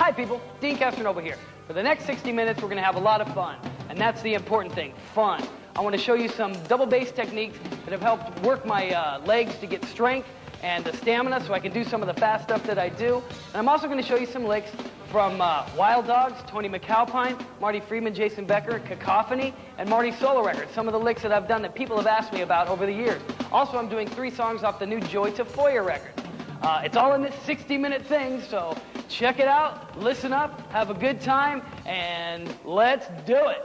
Hi people, Deen Castronovo here. For the next 60 minutes we're going to have a lot of fun, and that's the important thing, fun. I want to show you some double bass techniques that have helped work my legs to get strength and the stamina so I can do some of the fast stuff that I do. And I'm also going to show you some licks from Wild Dogs, Tony McAlpine, Marty Friedman, Jason Becker, Cacophony, and Marty's solo record. Some of the licks that I've done that people have asked me about over the years. Also, I'm doing 3 songs off the new Joy to Foyer record. It's all in this 60-minute thing, so check it out, listen up, have a good time, and let's do it.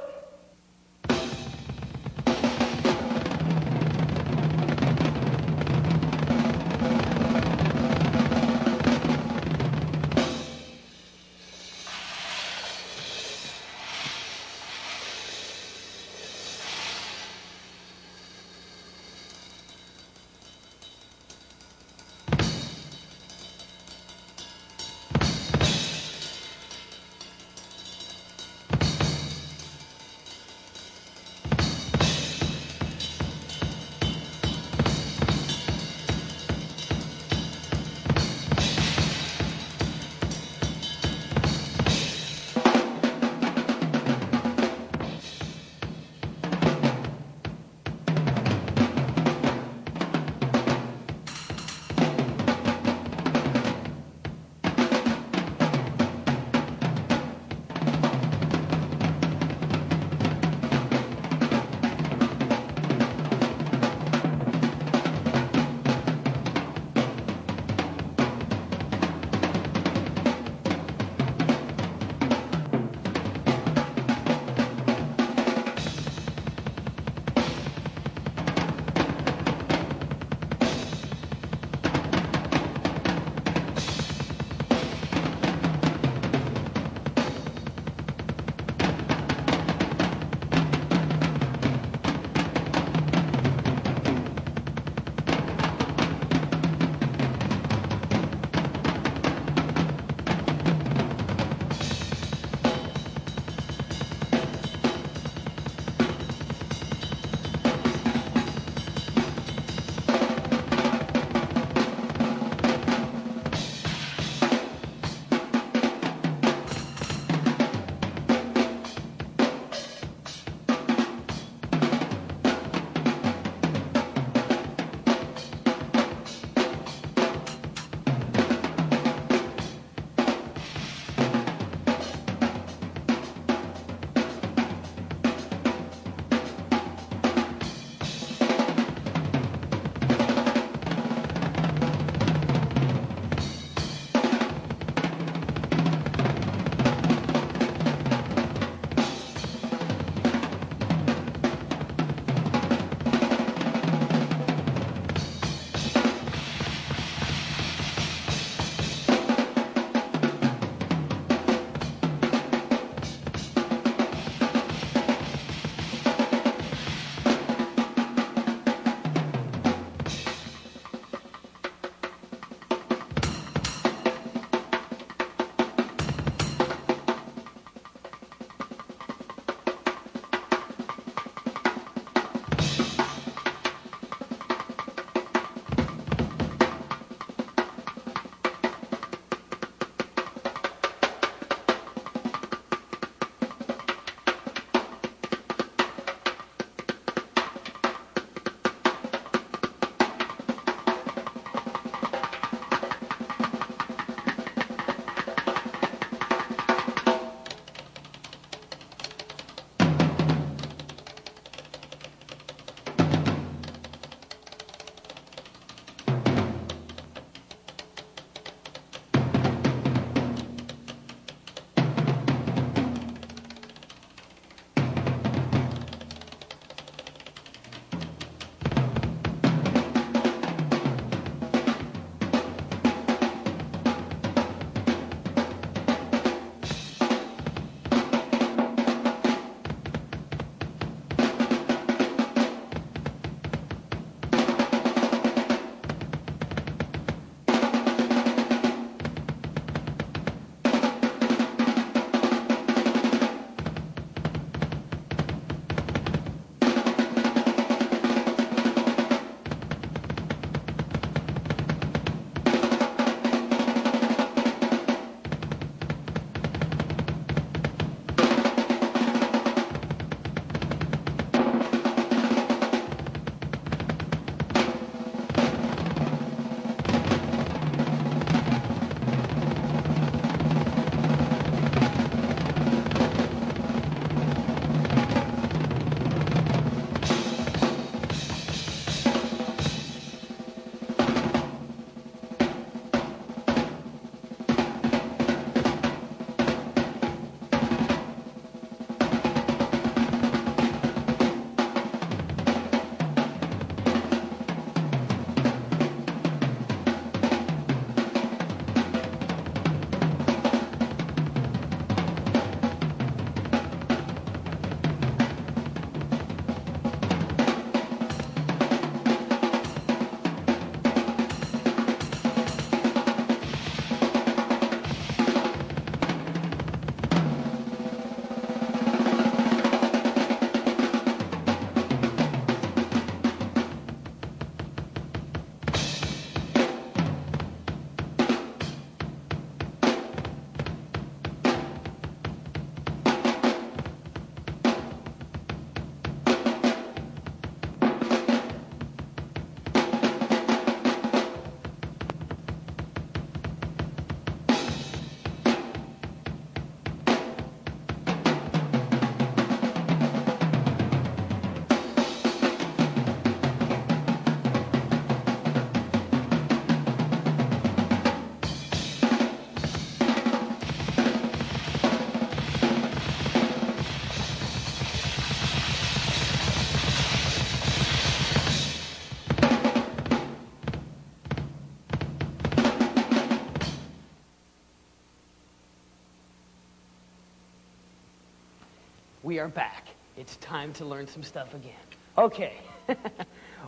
we are back. It's time to learn some stuff again. Okay,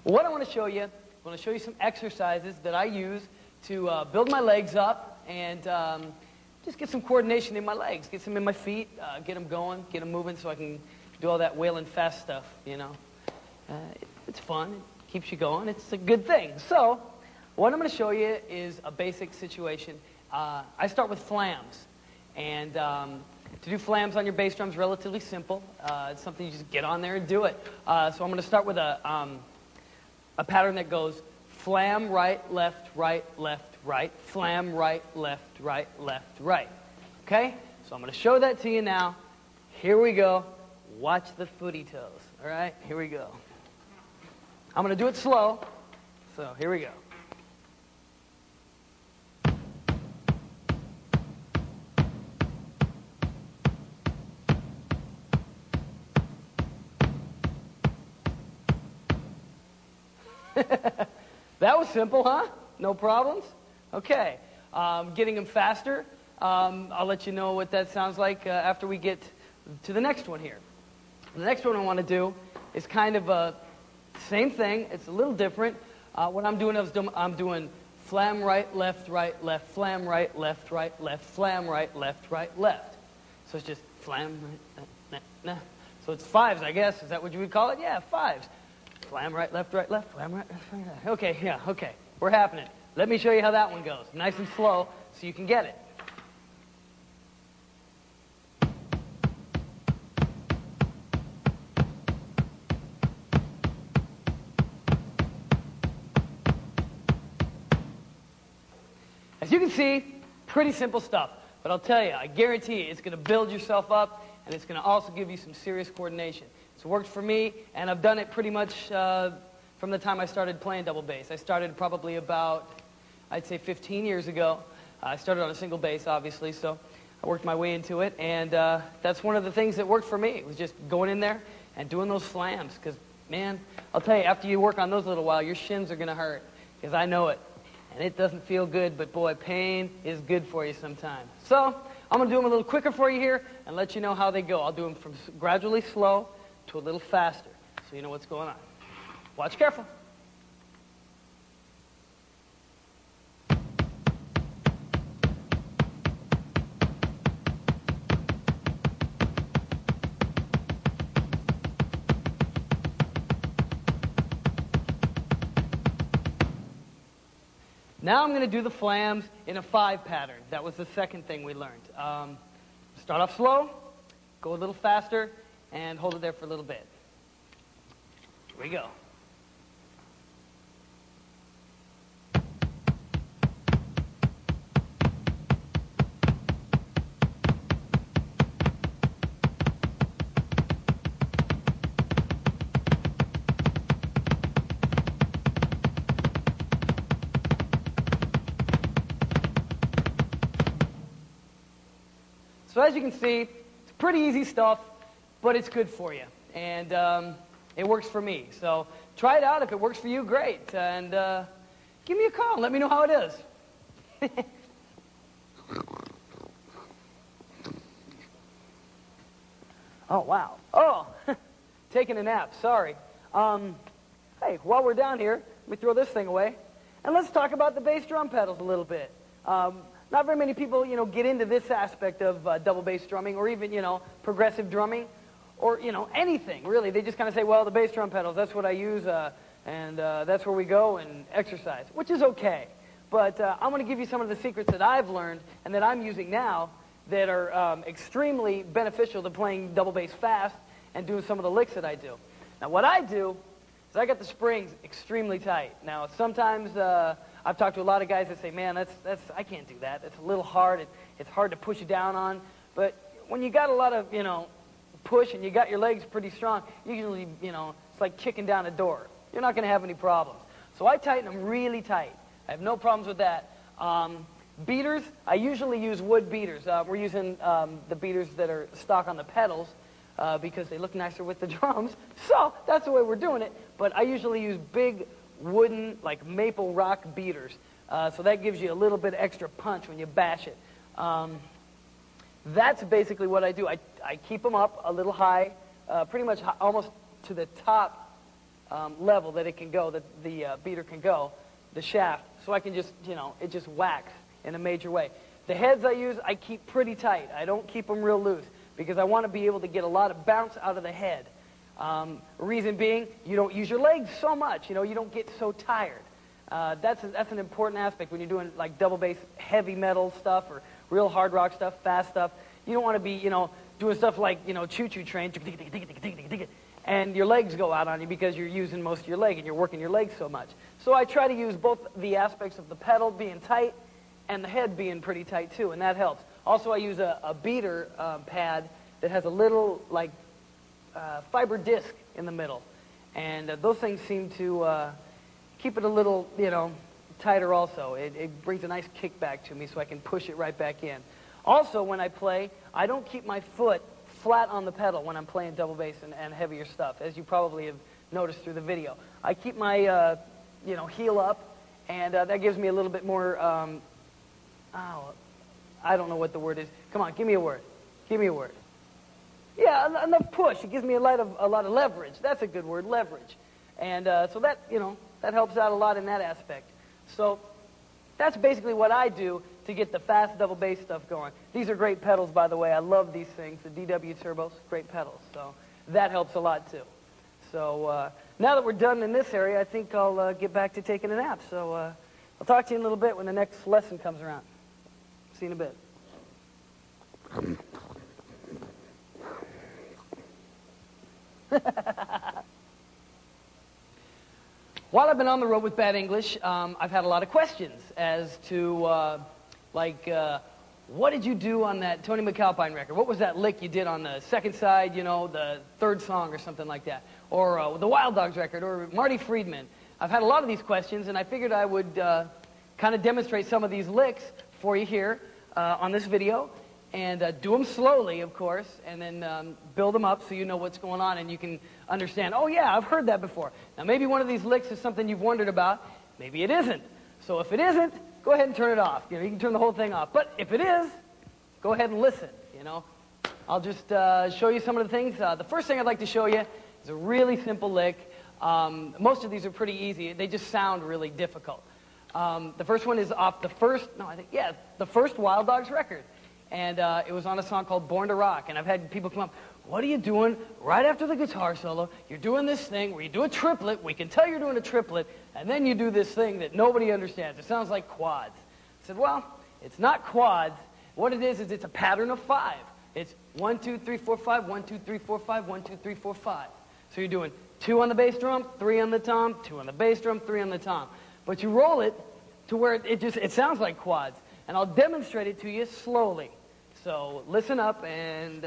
what I want to show you, I want to show you some exercises that I use to build my legs up and just get some coordination in my legs, get some in my feet, get them going, get them moving so I can do all that wailing fast stuff, you know. It's fun, it keeps you going, it's a good thing. So, what I'm going to show you is a basic situation. I start with flams, and to do flams on your bass drum is relatively simple. It's something you just get on there and do it. So I'm going to start with a pattern that goes flam, right, left, right, left, right, flam, right, left, right, left, right. Okay? So I'm going to show that to you now. Here we go. Watch the footy toes. All right? Here we go. I'm going to do it slow. So here we go. That was simple, huh? No problems? Okay. Getting them faster. I'll let you know what that sounds like after we get to the next one here. The next one I want to do is kind of a same thing. It's a little different. What I'm doing is I'm doing flam right, left, flam right, left, flam right, left. So it's just flam right, nah. So it's fives, I guess. Is that what you would call it? Yeah, fives. Flam right, left, flam right, left. Okay, yeah, okay. We're happening. Let me show you how that one goes. Nice and slow so you can get it. As you can see, pretty simple stuff. But I'll tell you, I guarantee you, it's going to build yourself up, and it's going to also give you some serious coordination. It's worked for me, and I've done it pretty much from the time I started playing double bass. I started probably about, I'd say 15 years ago. I started on a single bass, obviously, so I worked my way into it, and that's one of the things that worked for me, was just going in there and doing those flams, because, man, I'll tell you, after you work on those a little while, your shins are going to hurt, because I know it, and it doesn't feel good, but boy, pain is good for you sometimes. So, I'm going to do them a little quicker for you here, and let you know how they go. I'll do them from gradually slow to a little faster, so you know what's going on. Watch careful. Now I'm going to do the flams in a 5 pattern. That was the second thing we learned. Start off slow, go a little faster, and hold it there for a little bit. Here we go. So as you can see, it's pretty easy stuff, but it's good for you. And it works for me. So try it out. If it works for you, great. And give me a call and let me know how it is. Oh, wow. Oh, taking a nap. Sorry. Hey, while we're down here, let me throw this thing away. And let's talk about the bass drum pedals a little bit. Not very many people, get into this aspect of double bass drumming, or even, progressive drumming, or, anything, really. They just kind of say, well, the bass drum pedals, that's what I use, and that's where we go and exercise, which is okay. But I'm going to give you some of the secrets that I've learned and that I'm using now that are extremely beneficial to playing double bass fast and doing some of the licks that I do. Now, what I do is I got the springs extremely tight. Now, sometimes I've talked to a lot of guys that say, man, I can't do that. It's a little hard. It's hard to push down on. But when you got a lot of, push and you got your legs pretty strong, usually, it's like kicking down a door. You're not going to have any problems. So I tighten them really tight. I have no problems with that. Beaters, I usually use wood beaters. We're using the beaters that are stock on the pedals because they look nicer with the drums. So that's the way we're doing it. But I usually use big wooden, like maple rock beaters. So that gives you a little bit extra punch when you bash it. That's basically what I do. I keep them up a little high, pretty much almost to the top level that it can go, that the beater can go, the shaft, so I can just, it just whacks in a major way. The heads I use, I keep pretty tight. I don't keep them real loose because I want to be able to get a lot of bounce out of the head. Reason being, you don't use your legs so much. You don't get so tired. That's an important aspect when you're doing like double bass, heavy metal stuff or real hard rock stuff, fast stuff. You don't want to be, doing stuff like, choo-choo train, and your legs go out on you because you're using most of your leg and you're working your legs so much. So I try to use both the aspects of the pedal being tight and the head being pretty tight too, and that helps. Also, I use a beater pad that has a little, like, fiber disc in the middle. And those things seem to keep it a little, tighter also. It brings a nice kickback to me so I can push it right back in. Also, when I play, I don't keep my foot flat on the pedal when I'm playing double bass and heavier stuff, as you probably have noticed through the video. I keep my, heel up, and that gives me a little bit more, I don't know what the word is. Come on, give me a word. Give me a word. Yeah, enough push. It gives me a lot of leverage. That's a good word, leverage. And so that, that helps out a lot in that aspect. So that's basically what I do to get the fast double bass stuff going. These are great pedals, by the way. I love these things, the DW Turbos, great pedals. So that helps a lot, too. So now that we're done in this area, I think I'll get back to taking a nap. So I'll talk to you in a little bit when the next lesson comes around. See you in a bit. While I've been on the road with Bad English, I've had a lot of questions as to, what did you do on that Tony McAlpine record? What was that lick you did on the second side, the third song or something like that? Or the Wild Dogs record, or Marty Friedman. I've had a lot of these questions, and I figured I would kind of demonstrate some of these licks for you here on this video. And do them slowly, of course, and then build them up so you know what's going on and you can understand, oh yeah, I've heard that before. Now maybe one of these licks is something you've wondered about. Maybe it isn't. So if it isn't, go ahead and turn it off. You can turn the whole thing off. But if it is, go ahead and listen, I'll just show you some of the things. The first thing I'd like to show you is a really simple lick. Most of these are pretty easy. They just sound really difficult. The first one is off the first Wild Dogs record. And it was on a song called Born to Rock. And I've had people come up, what are you doing right after the guitar solo? You're doing this thing where you do a triplet. We can tell you're doing a triplet. And then you do this thing that nobody understands. It sounds like quads. I said, well, it's not quads. What it is it's a pattern of 5. It's 1, 2, 3, 4, 5, 1, 2, 3, 4, 5, 1, 2, 3, 4, 5. So you're doing 2 on the bass drum, 3 on the tom, 2 on the bass drum, 3 on the tom. But you roll it to where it sounds like quads. And I'll demonstrate it to you slowly. So listen up and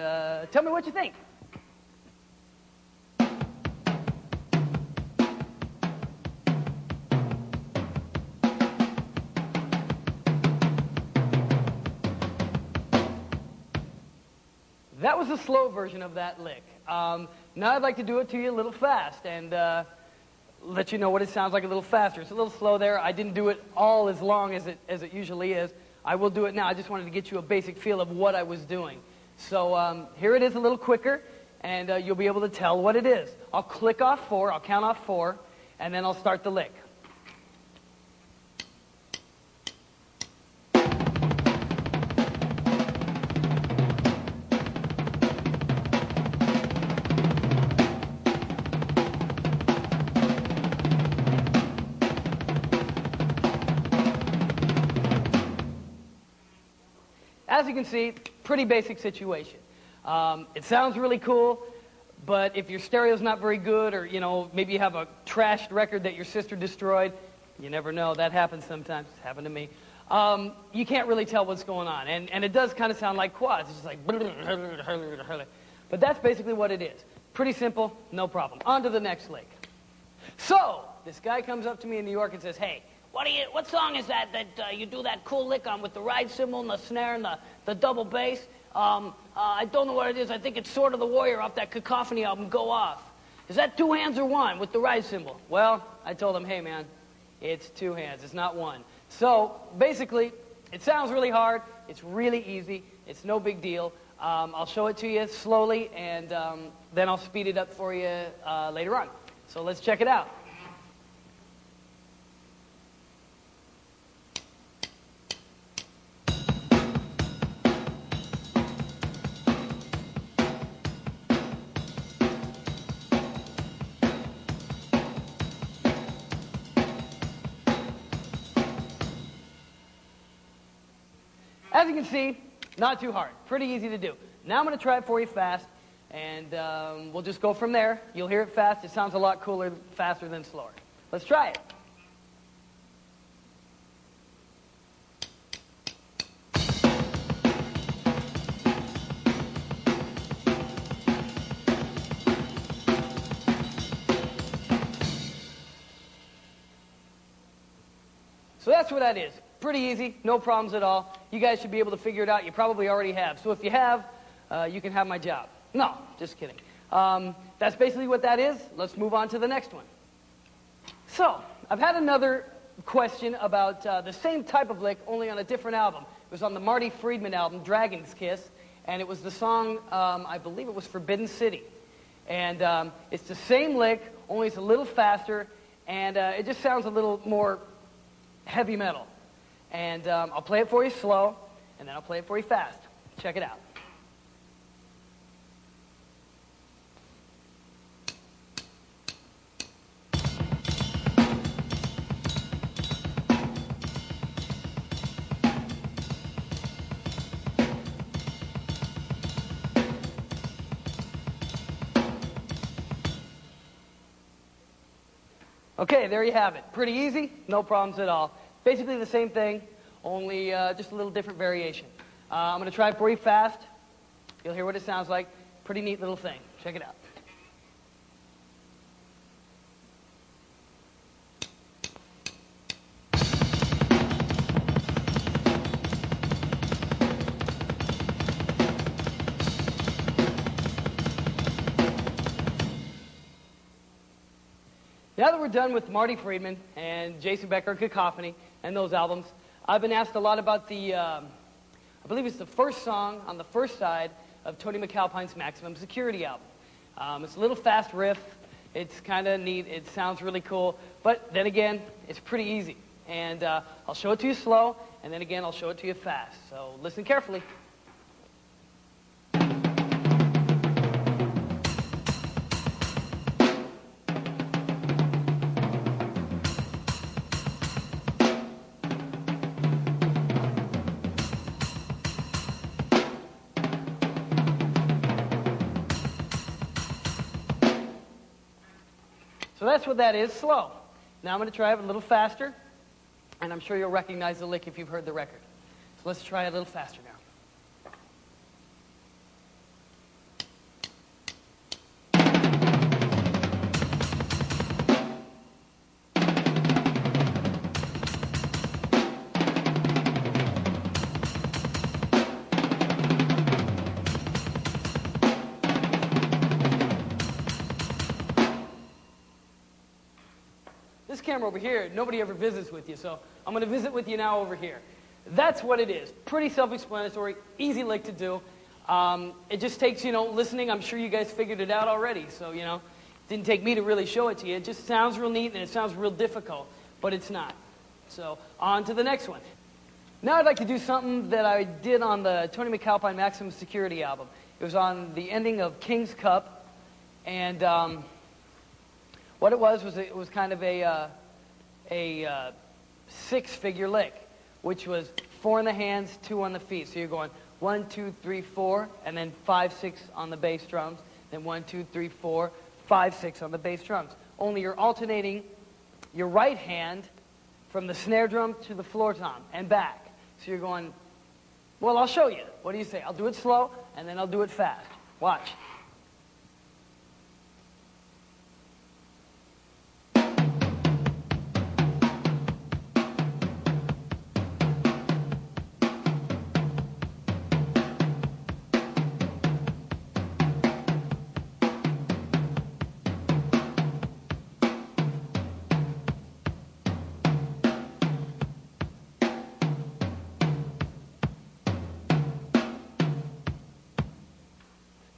tell me what you think. That was a slow version of that lick. Now I'd like to do it to you a little fast and let you know what it sounds like a little faster. It's a little slow there. I didn't do it all as long as it usually is. I will do it now. I just wanted to get you a basic feel of what I was doing. So here it is a little quicker, and you'll be able to tell what it is. I'll click off 4, I'll count off 4, and then I'll start the lick. As you can see, pretty basic situation. It sounds really cool, but if your stereo's not very good, or maybe you have a trashed record that your sister destroyed, you never know. That happens sometimes. It's happened to me. You can't really tell what's going on, and it does kind of sound like quads. It's just like, but that's basically what it is. Pretty simple, no problem. On to the next lick. So this guy comes up to me in New York and says, "Hey, what song is that you do that cool lick on with the ride cymbal and the snare and the double bass? I don't know what it is. I think it's Sword of the Warrior off that Cacophony album, Go Off. Is that 2 hands or 1 with the ride cymbal?" Well, I told him, hey man, it's 2 hands. It's not 1. So basically, it sounds really hard. It's really easy. It's no big deal. I'll show it to you slowly, and then I'll speed it up for you later on. So let's check it out. As you can see, not too hard. Pretty easy to do. Now I'm going to try it for you fast, and we'll just go from there. You'll hear it fast. It sounds a lot cooler, faster than slower. Let's try it. So that's what that is. Pretty easy, no problems at all. You guys should be able to figure it out. You probably already have. So if you have, you can have my job. No, just kidding. That's basically what that is. Let's move on to the next one. So I've had another question about the same type of lick, only on a different album. It was on the Marty Friedman album, Dragon's Kiss, and it was the song, I believe it was Forbidden City. And it's the same lick, only it's a little faster, and it just sounds a little more heavy metal. And I'll play it for you slow, and then I'll play it for you fast. Check it out. Okay, there you have it. Pretty easy, no problems at all. Basically the same thing, only just a little different variation. I'm going to try it for you fast. You'll hear what it sounds like. Pretty neat little thing. Check it out. Now that we're done with Marty Friedman and Jason Becker Cacophony and those albums, I've been asked a lot about the, I believe it's the first song on the first side of Tony McAlpine's Maximum Security album. It's a little fast riff. It's kind of neat. It sounds really cool. But then again, it's pretty easy. And I'll show it to you slow, and then again, I'll show it to you fast. So listen carefully. So that's what that is, slow. Now I'm going to try it a little faster, and I'm sure you'll recognize the lick if you've heard the record. So let's try it a little faster now. This camera over here, nobody ever visits with you, so I'm going to visit with you now over here. That's what it is. Pretty self-explanatory, easy lick to do. It just takes, listening. I'm sure you guys figured it out already, so, it didn't take me to really show it to you. It just sounds real neat, and it sounds real difficult, but it's not. So, on to the next one. Now I'd like to do something that I did on the Tony McAlpine Maximum Security album. It was on the ending of King's Cup, and what it was kind of a six-figure lick, which was 4 in the hands, 2 on the feet. So you're going 1, 2, 3, 4, and then 5, 6 on the bass drums. Then 1, 2, 3, 4, 5, 6 on the bass drums. Only you're alternating your right hand from the snare drum to the floor tom and back. So you're going, well, I'll show you. What do you say? I'll do it slow, and then I'll do it fast. Watch.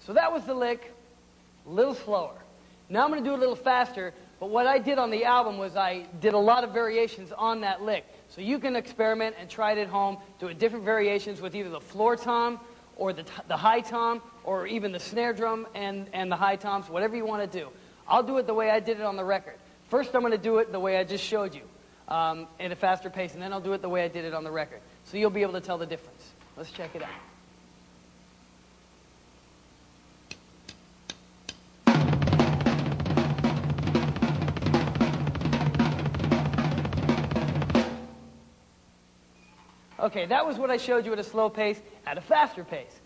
So that was the lick, a little slower. Now I'm going to do it a little faster, but what I did on the album was I did a lot of variations on that lick. So you can experiment and try it at home, do different variations with either the floor tom or the high tom or even the snare drum and the high toms, whatever you want to do. I'll do it the way I did it on the record. First I'm going to do it the way I just showed you, at a faster pace, and then I'll do it the way I did it on the record. So you'll be able to tell the difference. Let's check it out. Okay, that was what I showed you at a slow pace, at a faster pace.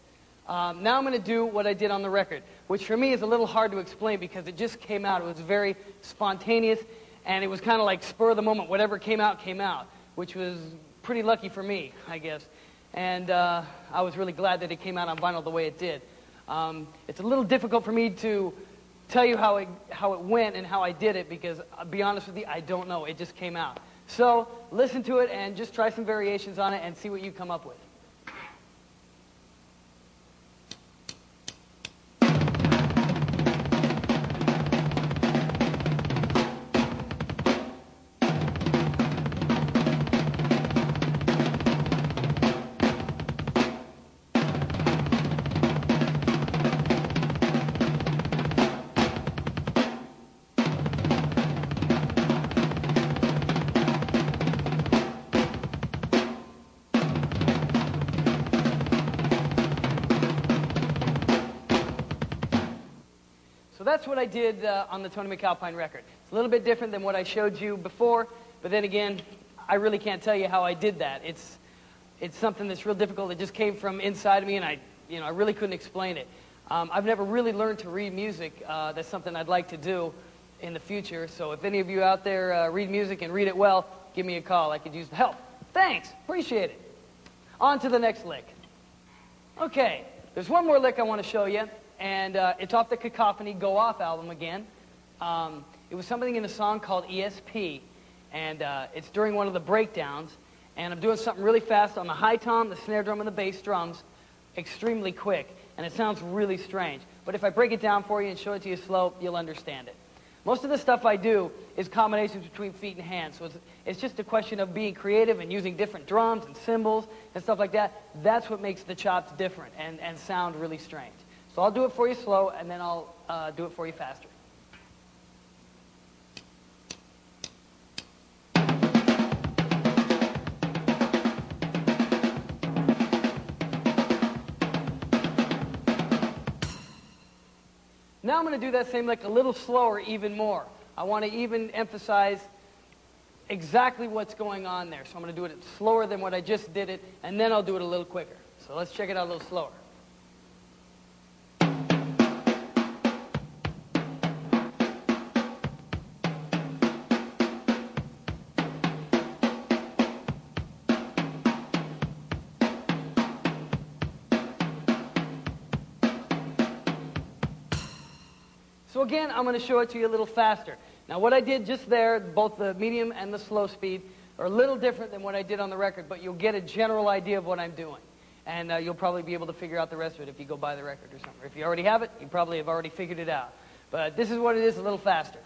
Now I'm going to do what I did on the record, which for me is a little hard to explain because it just came out. It was very spontaneous, and it was kind of like spur of the moment. Whatever came out, which was pretty lucky for me, I guess. And I was really glad that it came out on vinyl the way it did. It's a little difficult for me to tell you how it went and how I did it because, I'll be honest with you, I don't know. It just came out. So listen to it and just try some variations on it and see what you come up with. So that's what I did on the Tony McAlpine record. It's a little bit different than what I showed you before, but then again, I really can't tell you how I did that. It's something that's real difficult. It just came from inside of me, and I really couldn't explain it. I've never really learned to read music. That's something I'd like to do in the future. So if any of you out there read music and read it well, give me a call. I could use the help. Thanks. Appreciate it. On to the next lick. Okay, there's one more lick I want to show you. And it's off the Cacophony Go Off album again. It was something in a song called ESP, and it's during one of the breakdowns, and I'm doing something really fast on the high tom, the snare drum, and the bass drums, extremely quick, and it sounds really strange. But if I break it down for you and show it to you slow, you'll understand it. Most of the stuff I do is combinations between feet and hands, so it's just a question of being creative and using different drums and cymbals and stuff like that. That's what makes the chops different and sound really strange. So I'll do it for you slow, and then I'll do it for you faster. Now I'm going to do that same lick a little slower even more. I want to even emphasize exactly what's going on there. So I'm going to do it slower than what I just did it, and then I'll do it a little quicker. So let's check it out a little slower. So again, I'm going to show it to you a little faster. Now what I did just there, both the medium and the slow speed, are a little different than what I did on the record, but you'll get a general idea of what I'm doing. And you'll probably be able to figure out the rest of it if you go buy the record or something. If you already have it, you probably have already figured it out. But this is what it is, a little faster.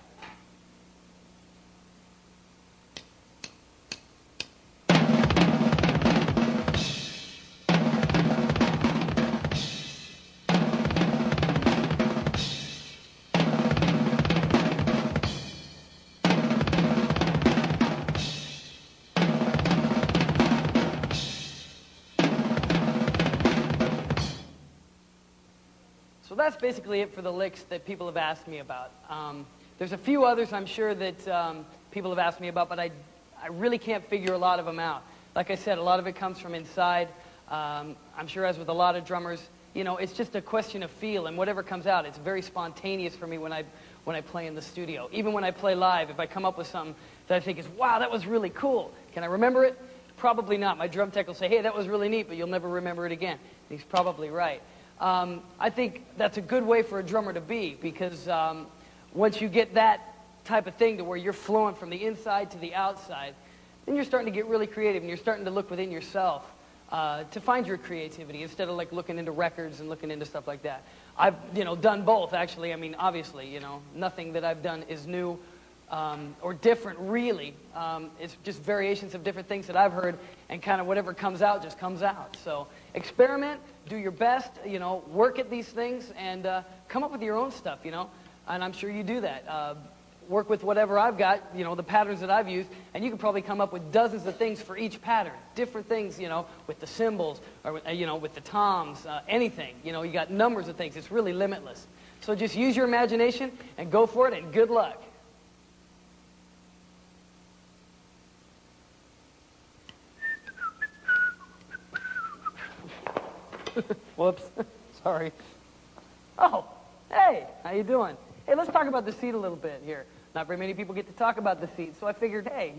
So that's basically it for the licks that people have asked me about. There's a few others I'm sure that people have asked me about, but I really can't figure a lot of them out. Like I said, a lot of it comes from inside. I'm sure as with a lot of drummers, it's just a question of feel, and whatever comes out, it's very spontaneous for me when I play in the studio. Even when I play live, if I come up with something that I think is, wow, that was really cool, can I remember it? Probably not. My drum tech will say, hey, that was really neat, but you'll never remember it again. And he's probably right. I think that's a good way for a drummer to be, because once you get that type of thing to where you're flowing from the inside to the outside, then you're starting to get really creative and you're starting to look within yourself to find your creativity instead of like looking into records and looking into stuff like that. I've, done both actually. I mean, obviously, nothing that I've done is new or different really. It's just variations of different things that I've heard, and kind of whatever comes out just comes out. So experiment, do your best, work at these things, and come up with your own stuff, and I'm sure you do that. Work with whatever I've got, the patterns that I've used, and you can probably come up with dozens of things for each pattern. Different things, with the cymbals, or, with the toms, anything. You got numbers of things. It's really limitless. So just use your imagination and go for it, and good luck. Whoops. Sorry. Oh, hey, how you doing? Hey, let's talk about the seat a little bit here. Not very many people get to talk about the seat, so I figured, hey,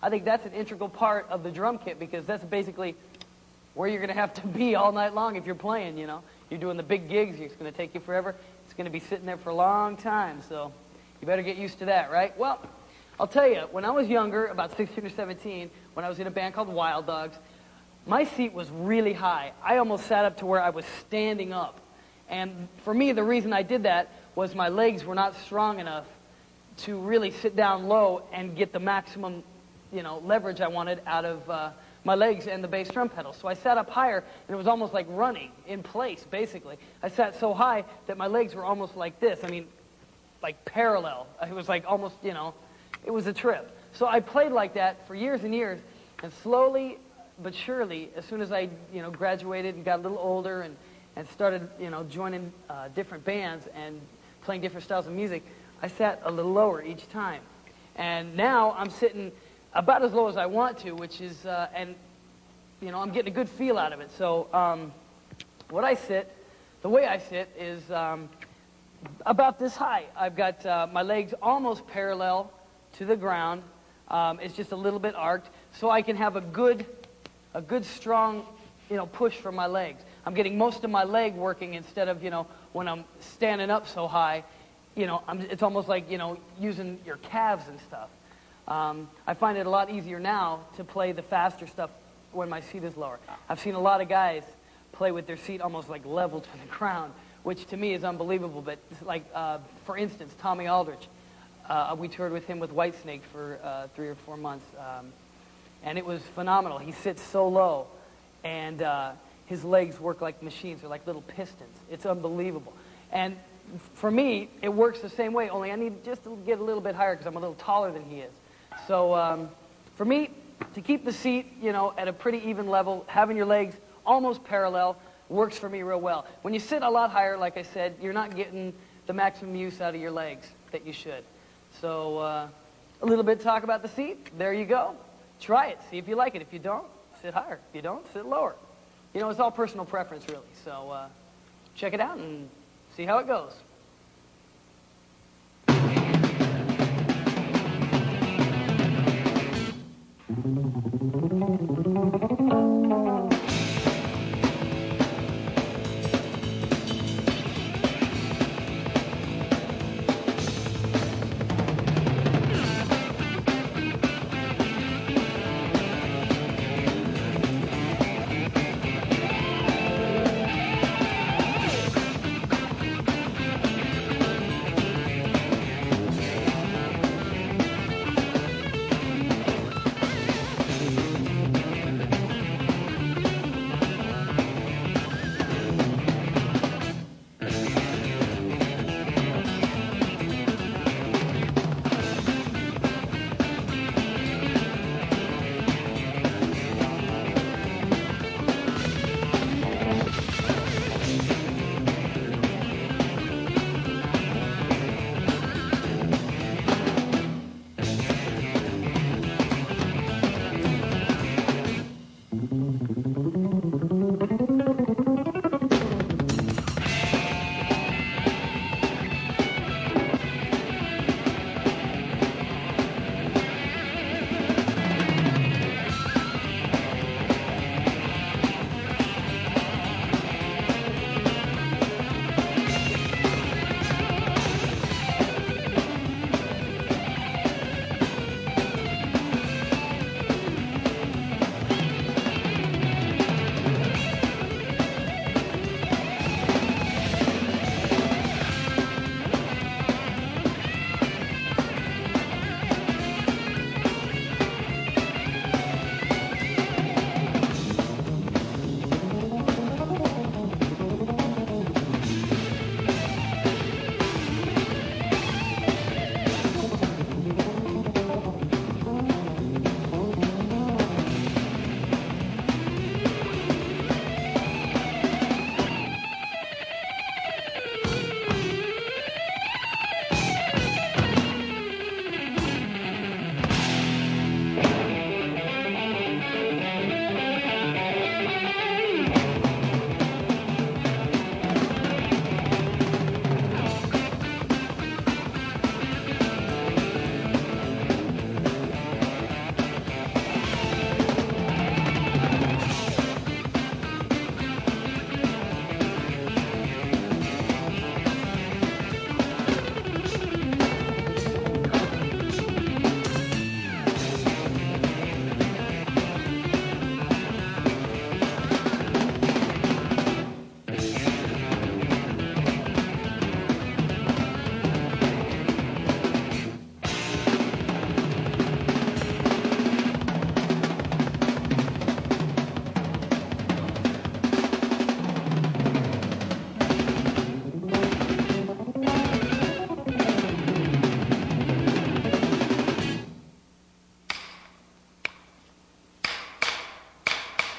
I think that's an integral part of the drum kit, because that's basically where you're going to have to be all night long if you're playing, You're doing the big gigs, it's going to take you forever. It's going to be sitting there for a long time, so you better get used to that, right? Well, I'll tell you, when I was younger, about 16 or 17, when I was in a band called Wild Dogs, my seat was really high. I almost sat up to where I was standing up. And for me, the reason I did that was my legs were not strong enough to really sit down low and get the maximum, leverage I wanted out of my legs and the bass drum pedal. So I sat up higher, and it was almost like running in place, basically. I sat so high that my legs were almost like this. I mean, like parallel. It was like almost, it was a trip. So I played like that for years and years, and slowly but surely, as soon as I, graduated and got a little older and started, joining different bands and playing different styles of music, I sat a little lower each time. And now I'm sitting about as low as I want to, which is, and, I'm getting a good feel out of it. So the way I sit is about this high. I've got my legs almost parallel to the ground. It's just a little bit arced, so I can have a good strong, push from my legs. I'm getting most of my leg working instead of, when I'm standing up so high, it's almost like, using your calves and stuff. I find it a lot easier now to play the faster stuff when my seat is lower. I've seen a lot of guys play with their seat almost like level to the ground, which to me is unbelievable. But like, for instance, Tommy Aldrich, we toured with him with Whitesnake for 3 or 4 months. And it was phenomenal. He sits so low, and his legs work like machines. They're like little pistons. It's unbelievable. And for me, it works the same way, only I need just to get a little bit higher because I'm a little taller than he is. So for me, to keep the seat, at a pretty even level, having your legs almost parallel works for me real well. When you sit a lot higher, like I said, you're not getting the maximum use out of your legs that you should. So a little bit talk about the seat. There you go. Try it. See if you like it. If you don't, sit higher. If you don't, sit lower. It's all personal preference, really. So check it out and see how it goes.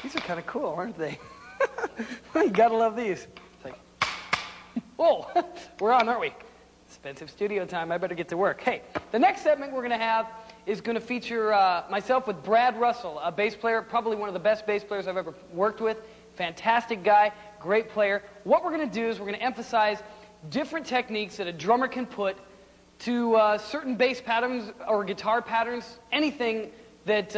These are kind of cool, aren't they? You gotta love these. It's like, whoa, we're on, aren't we? Expensive studio time. I better get to work. Hey, the next segment we're going to have is going to feature myself with Brad Russell, a bass player, probably one of the best bass players I've ever worked with. Fantastic guy, great player. What we're going to do is we're going to emphasize different techniques that a drummer can put to certain bass patterns or guitar patterns, anything that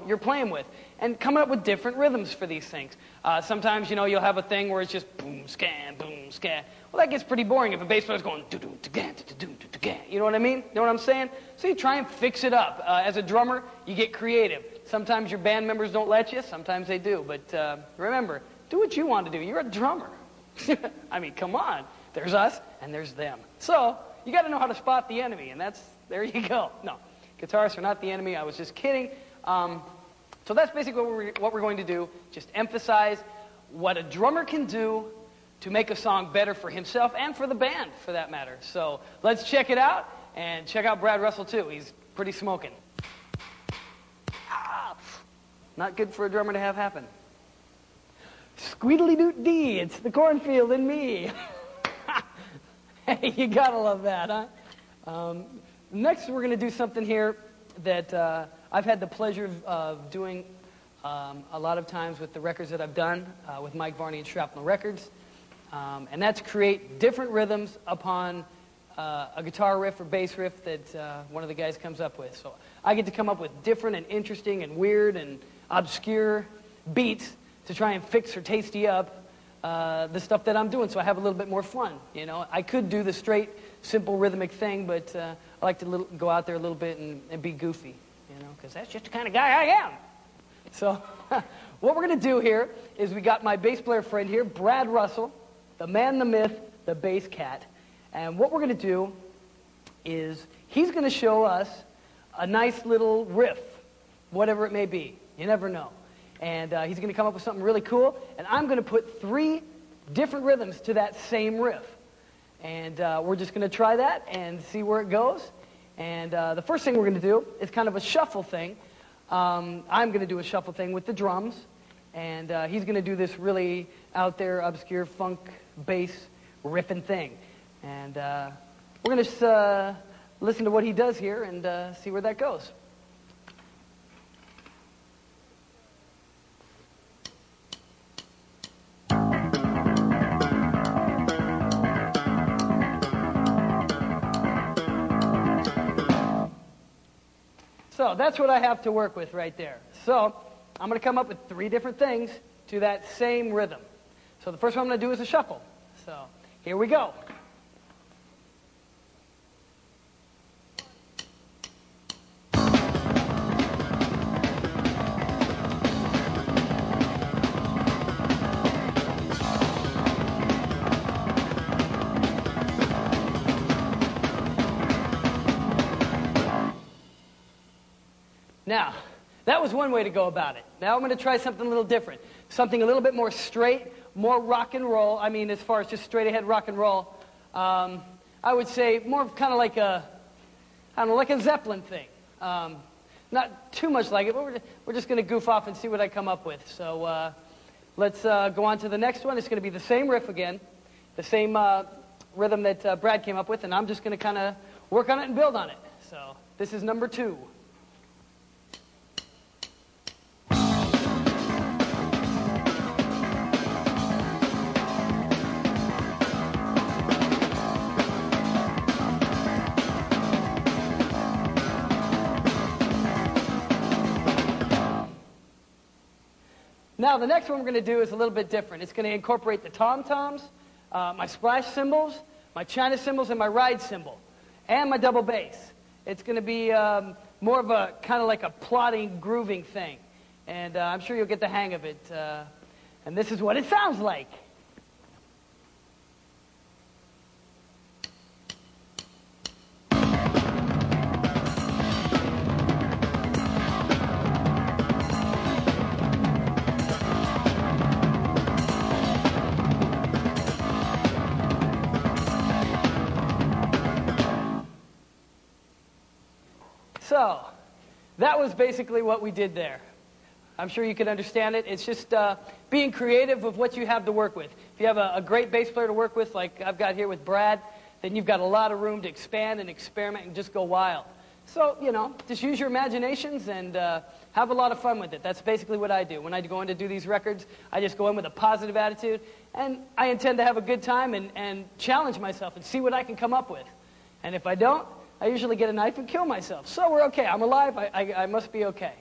you're playing with, and coming up with different rhythms for these things. Sometimes you'll have a thing where it's just boom scan, boom scan. Well, that gets pretty boring if a bass player's going do do da da. You know what I mean? You know what I'm saying? So you try and fix it up. As a drummer, you get creative. Sometimes your band members don't let you. Sometimes they do. But remember, do what you want to do. You're a drummer. I mean, come on. There's us and there's them. So you got to know how to spot the enemy, and there you go. No. Guitarists are not the enemy. I was just kidding. So that's basically what we're going to do. Just emphasize what a drummer can do to make a song better for himself and for the band, for that matter. So let's check it out, and check out Brad Russell, too. He's pretty smoking. Not good for a drummer to have happen. Squeedly-doot-dee, it's the cornfield in me. Hey, you gotta love that, huh? Next, we're going to do something here that I've had the pleasure of doing a lot of times with the records that I've done with Mike Varney and Shrapnel Records. And that's create different rhythms upon a guitar riff or bass riff that one of the guys comes up with. So I get to come up with different and interesting and weird and obscure beats to try and fix or tasty up the stuff that I'm doing, so I have a little bit more fun. I could do the straight, simple rhythmic thing, but I like to go out there a little bit and be goofy, because that's just the kind of guy I am. So what we're going to do here is we got my bass player friend here, Brad Russell, the man, the myth, the bass cat. And what we're going to do is he's going to show us a nice little riff, whatever it may be. You never know. And he's going to come up with something really cool, and I'm going to put 3 different rhythms to that same riff. And we're just going to try that and see where it goes. And the first thing we're going to do is kind of a shuffle thing. I'm going to do a shuffle thing with the drums, and he's going to do this really out there, obscure funk, bass, riffing thing. And we're going to just listen to what he does here and see where that goes. So that's what I have to work with right there. So I'm going to come up with 3 different things to that same rhythm. So the first one I'm going to do is a shuffle. So here we go. Now, that was one way to go about it. Now I'm going to try something a little different. Something a little bit more straight, more rock and roll. I mean, as far as just straight ahead rock and roll. I would say more kind of like a, I don't know, like a Zeppelin thing. Not too much like it, but we're just going to goof off and see what I come up with. So let's go on to the next one. It's going to be the same riff again, the same rhythm that Brad came up with, and I'm just going to kind of work on it and build on it. So this is number 2. Now, the next one we're going to do is a little bit different. It's going to incorporate the tom-toms, my splash cymbals, my China cymbals, and my ride cymbal, and my double bass. It's going to be more of a kind of like a plodding, grooving thing. And I'm sure you'll get the hang of it. And this is what it sounds like. So, that was basically what we did there. I'm sure you can understand it. It's just being creative with what you have to work with. If you have a great bass player to work with, like I've got here with Brad, then you've got a lot of room to expand and experiment and just go wild. So, you know, just use your imaginations and have a lot of fun with it. That's basically what I do. When I go in to do these records, I just go in with a positive attitude, and I intend to have a good time and challenge myself and see what I can come up with. And if I don't, I usually get a knife and kill myself. So we're okay. I'm alive. I must be okay.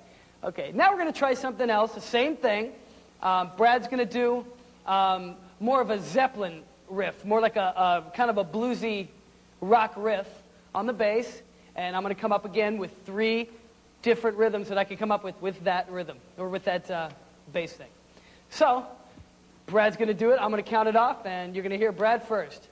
Okay, now we're going to try something else, the same thing. Brad's going to do more of a Zeppelin riff, more like a kind of a bluesy rock riff on the bass. And I'm going to come up again with 3 different rhythms that I can come up with that rhythm, or with that bass thing. So, Brad's going to do it. I'm going to count it off, and you're going to hear Brad first.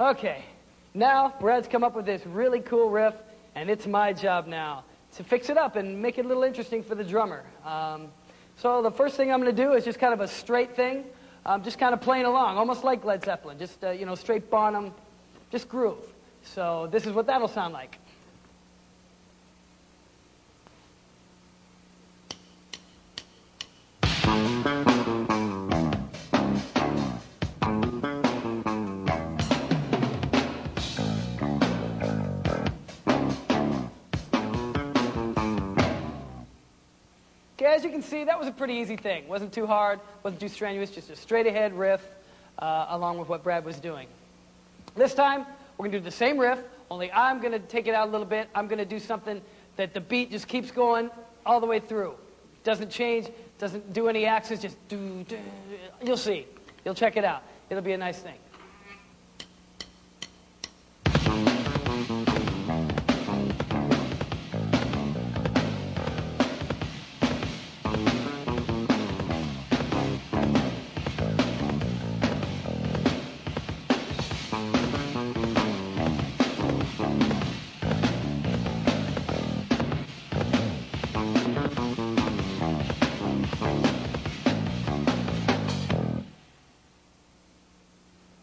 Okay, now Brad's come up with this really cool riff, and it's my job now to fix it up and make it a little interesting for the drummer. So the first thing I'm going to do is just kind of a straight thing, just kind of playing along, almost like Led Zeppelin, just, you know, straight Bonham, just groove. So this is what that'll sound like. As you can see, that was a pretty easy thing. Wasn't too hard, wasn't too strenuous, just a straight-ahead riff along with what Brad was doing. This time, we're going to do the same riff, only I'm going to take it out a little bit. I'm going to do something that the beat just keeps going all the way through. Doesn't change, doesn't do any accents, just do. You'll see. You'll check it out. It'll be a nice thing.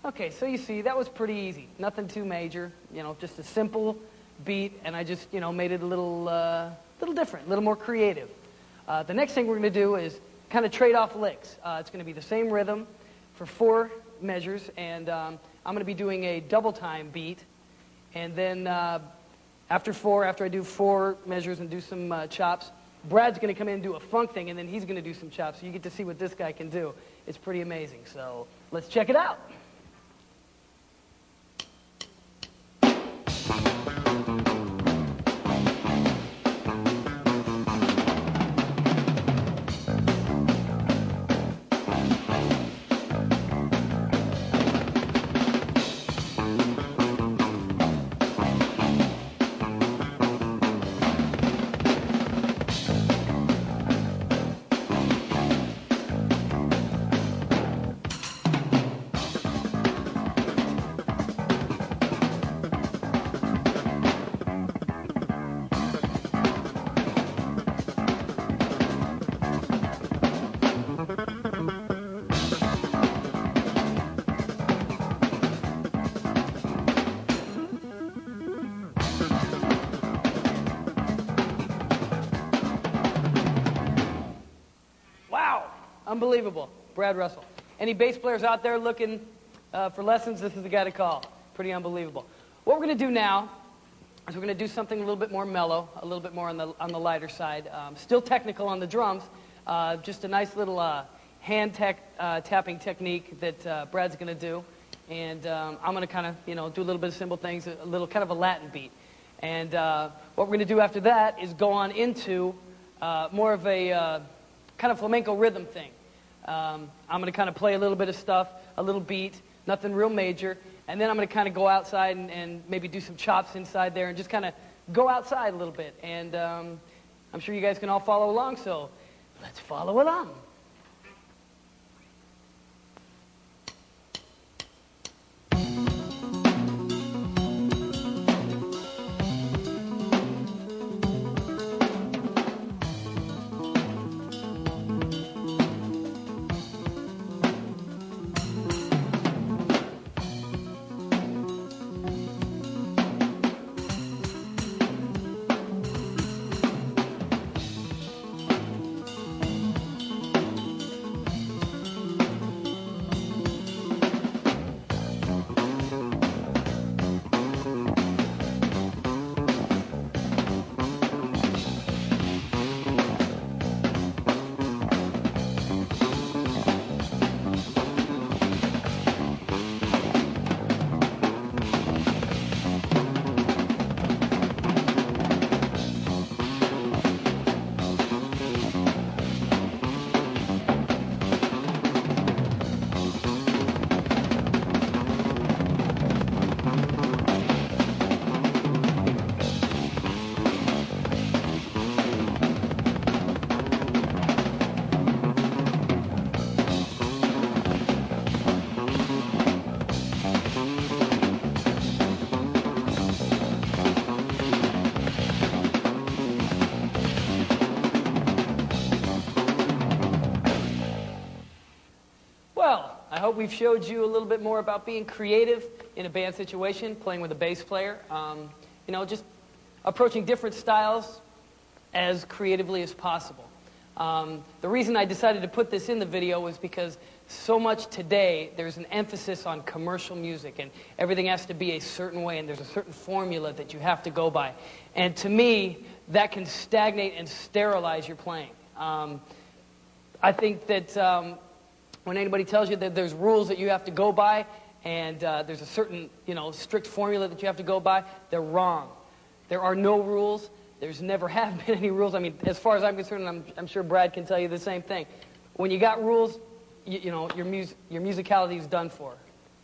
Okay, so you see, that was pretty easy. Nothing too major, you know, just a simple beat, and I just, you know, made it a little different, a little more creative. The next thing we're going to do is kind of trade off licks. It's going to be the same rhythm for 4 measures, and I'm going to be doing a double time beat, and then after I do 4 measures and do some chops, Brad's going to come in and do a funk thing, and then he's going to do some chops, so you get to see what this guy can do. It's pretty amazing, so let's check it out. Unbelievable. Brad Russell. Any bass players out there looking for lessons, this is the guy to call. Pretty unbelievable. What we're going to do now is we're going to do something a little bit more mellow, a little bit more on the lighter side. Still technical on the drums, just a nice little hand tapping technique that Brad's going to do. And I'm going to kind of, you know, do a little bit of cymbal things, a little kind of a Latin beat. And what we're going to do after that is go on into more of a kind of flamenco rhythm thing. I'm going to kind of play a little bit of stuff, a little beat, nothing real major, and then I'm going to kind of go outside and maybe do some chops inside there and just kind of go outside a little bit. And I'm sure you guys can all follow along, so let's follow along. I hope we've showed you a little bit more about being creative in a band situation, playing with a bass player. You know, just approaching different styles as creatively as possible. The reason I decided to put this in the video was because so much today there's an emphasis on commercial music, and everything has to be a certain way, and there's a certain formula that you have to go by. And to me, that can stagnate and sterilize your playing. I think that when anybody tells you that there's rules that you have to go by, and there's a certain, you know, strict formula that you have to go by, they're wrong. There are no rules. There's never have been any rules. I mean, as far as I'm concerned, I'm sure Brad can tell you the same thing. When you got rules, you know, your musicality is done for.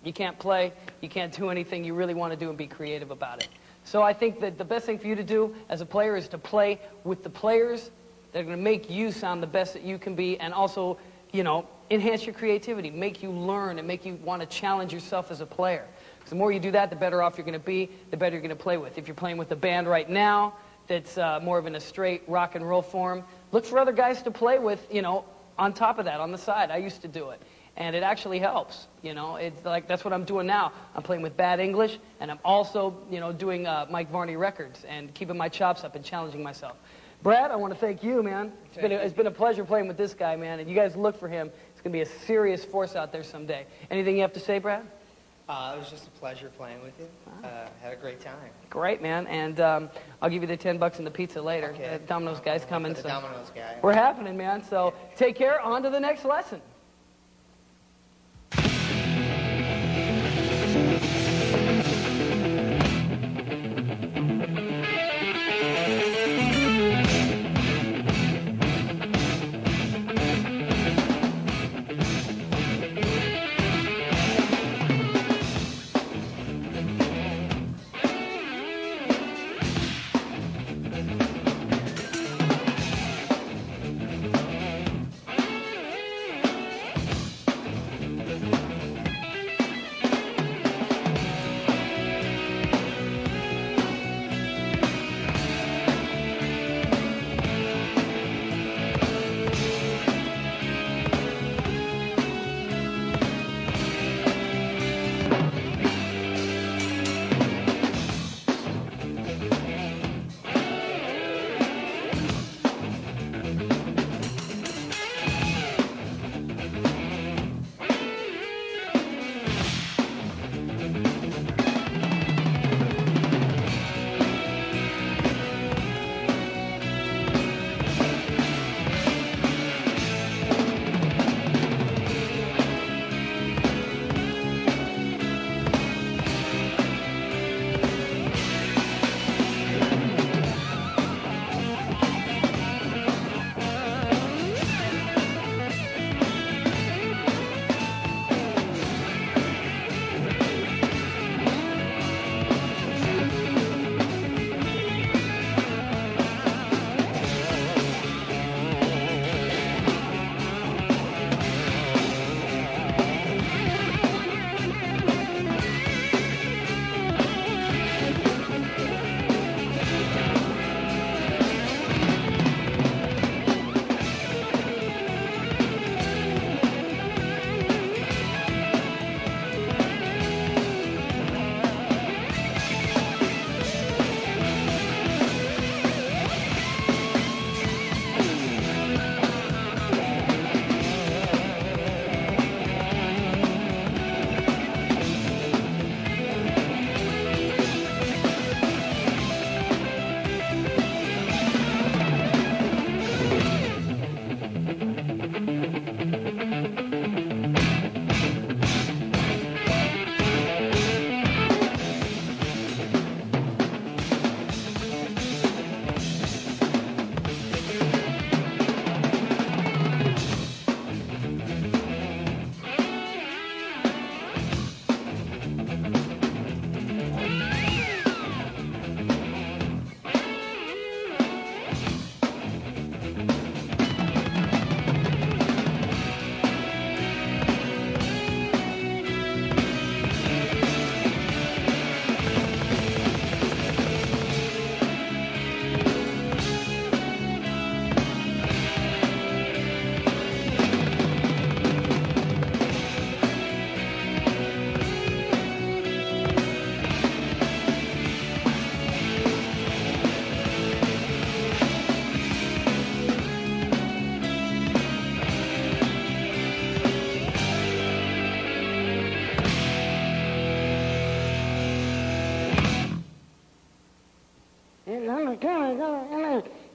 You can't play. You can't do anything you really want to do and be creative about it. So I think that the best thing for you to do as a player is to play with the players that are going to make you sound the best that you can be, and also, you know, enhance your creativity, make you learn, and make you want to challenge yourself as a player. Because the more you do that, the better off you're going to be, the better you're going to play with. If you're playing with a band right now that's more of in a straight rock and roll form, look for other guys to play with, you know, on top of that, on the side. I used to do it, and it actually helps. You know, it's like, that's what I'm doing now. I'm playing with Bad English, and I'm also, you know, doing Mike Varney records and keeping my chops up and challenging myself. Brad, I want to thank you, man. It's been a pleasure playing with this guy, man, and you guys look for him. It's going to be a serious force out there someday. Anything you have to say, Brad? It was just a pleasure playing with you. Had a great time. Great, man. And I'll give you the $10 and the pizza later. Okay. Domino's guy's coming. The Domino's guy. We're happening, man. So take care. On to the next lesson.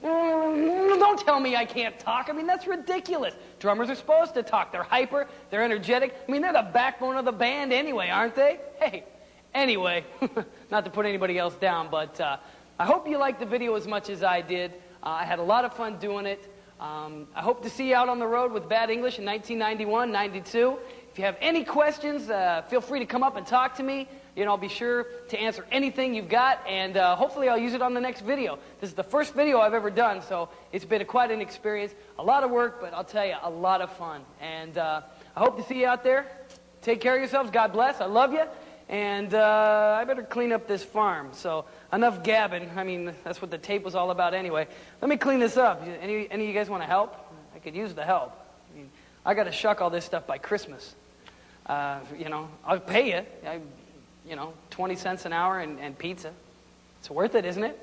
Don't tell me I can't talk. I mean, that's ridiculous. Drummers are supposed to talk. They're hyper. They're energetic. I mean, they're the backbone of the band anyway, aren't they? Hey, anyway, not to put anybody else down, but I hope you liked the video as much as I did. I had a lot of fun doing it. I hope to see you out on the road with Bad English in 1991, 92. If you have any questions, feel free to come up and talk to me. You know, I'll be sure to answer anything you've got, and hopefully I'll use it on the next video. This is the first video I've ever done, so it's been quite an experience. A lot of work, but I'll tell you, a lot of fun. And I hope to see you out there. Take care of yourselves. God bless. I love you. And I better clean up this farm. So enough gabbing. I mean, that's what the tape was all about anyway. Let me clean this up. Any of you guys want to help? I could use the help. I mean, I got to shuck all this stuff by Christmas. You know, I'll pay you. You know, 20 cents an hour and pizza. It's worth it, isn't it?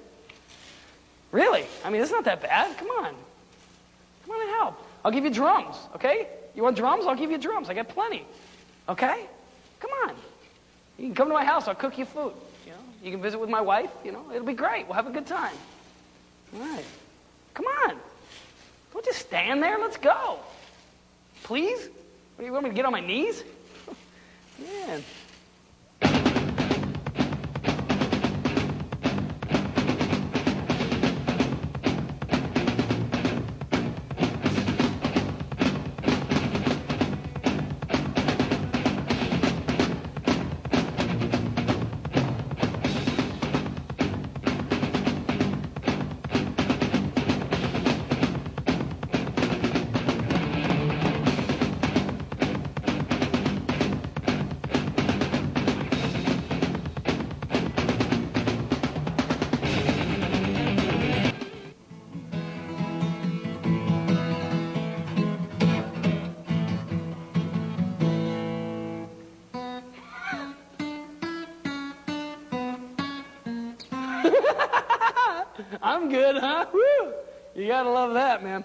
Really? I mean, it's not that bad. Come on. Come on and help. I'll give you drums, okay? You want drums? I'll give you drums. I got plenty. Okay? Come on. You can come to my house. I'll cook you food. You know, you can visit with my wife. You know, it'll be great. We'll have a good time. All right. Come on. Don't just stand there. Let's go. Please? What, do you want me to get on my knees? Man. I'm good, huh? Woo! You gotta love that, man.